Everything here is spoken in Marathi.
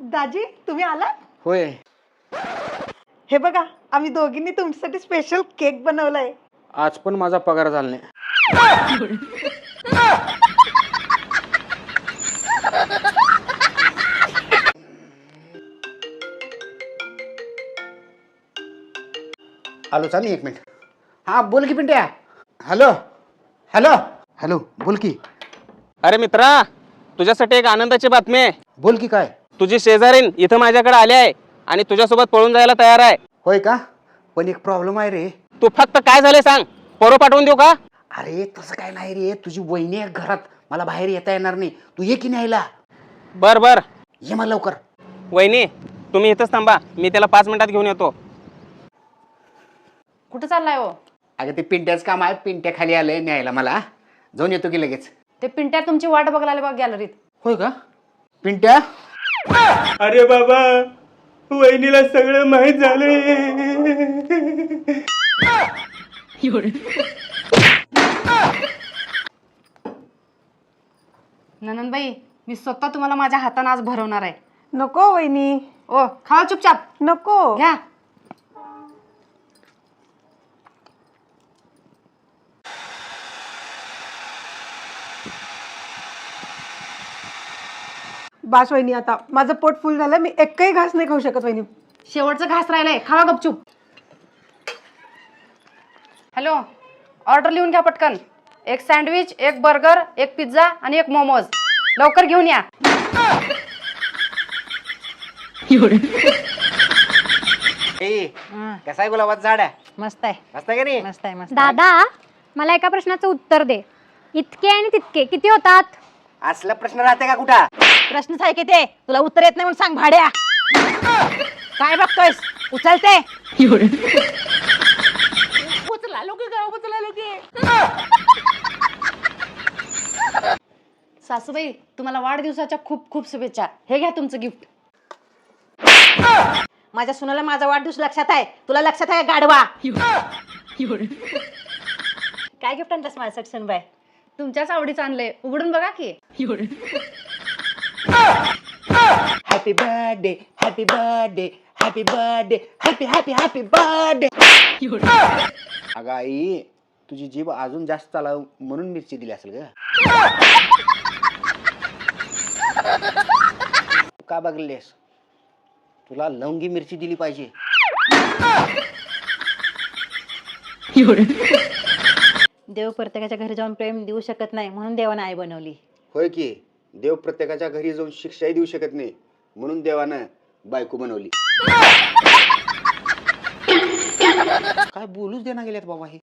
दाजी तुम्ही आला? होय. हे बघा आम्ही दोघींनी तुमच्यासाठी स्पेशल केक बनवलाय. आज पण माझा पगार झाला नाही. आलो चाल एक मिनिट. हा बोल की पिंट्या. हॅलो हॅलो हॅलो बोल की. अरे मित्रा, तुझ्यासाठी एक आनंदाची बातमी आहे. बोल की काय. तुझी शेजारीन इथं माझ्याकडे आली आहे आणि तुझ्यासोबत पळून जायला तयार आहे. होय का. पण एक प्रॉब्लेम आहे रे. तू फक्त काय झाले सांग, पोरं पाठवून देऊ का? अरे तसं काय नाही रे, तुझी वहिनी आहे घरात, मला बाहेर येता येणार नाही, तू ये की न्यायला. बर बर. ये मला लवकर. वहिनी तुम्ही इथंच थांबा, मी त्याला 5 मिनिटात घेऊन येतो. कुठं चाललाय हो? अगं ते पिंट्याचं काम आहे, पिंट्या खाली आलंय न्यायला मला. जाऊन येतो की लगेच. ते पिंट्या तुमची वाट बघायला आले बघ गॅलरीत. होय का. पिंट्या. अरे बाबा, वहिनीला सगळं माहित झालंय. ननंदबाई, मी स्वतः तुम्हाला माझ्या हाताने आज भरवणार आहे. नको वहिनी. ओ खावा चुपचाप. नको. घ्या. बास वहिनी, आता माझं पोट फुल झालं, मी एकही घास नाही खाऊ शकत वहिनी. शेवटचं घास राहिलाय, खावा गपचूप. हॅलो, ऑर्डर लिहून घ्या पटकन. एक सँडविच, एक बर्गर, एक पिझ्झा आणि एक मोमोज. लवकर घेऊन या. कसा आहे गुलाबाचं झाड आहे? मस्त आहे, मस्त आहे का रे. मस्त आहे, मस्त. दादा, मला एका प्रश्नाचं उत्तर दे. इतके आणि तितके किती होतात? असला प्रश्न राहते का कुठं? प्रश्नच आहे की ते, तुला उत्तर येत नाही म्हणून सांग भाड्या. काय बघतोयस, उचलते. सासूबाई, तुम्हाला वाढदिवसाच्या खूप खूप शुभेच्छा. हे घ्या तुमचं गिफ्ट. माझ्या सुनाला माझा वाढदिवस लक्षात आहे, तुला लक्षात आहे गाढवा? काय गिफ्ट आणतास माझ्यासाठी सुनबाई? तुमच्याच आवडीचं आणलंय, उघडून बघा की. Happy birthday happy birthday happy birthday happy happy happy birthday. अगं आई, तुझी जीभ अजून जास्त चालाव म्हणून मिरची दिली असेल ग. का बघलेस? तुला लवंगी मिरची दिली पाहिजे. देव प्रत्येकाच्या घरी जाऊन प्रेम देऊ शकत नाही म्हणून देवानं आई बनवली. होय की, देव प्रत्येकाच्या घरी जाऊन शिक्षाही देऊ शकत नाही म्हणून देवानं बायको बनवली. काय बोलूच देना गेल्यात बाबा हे.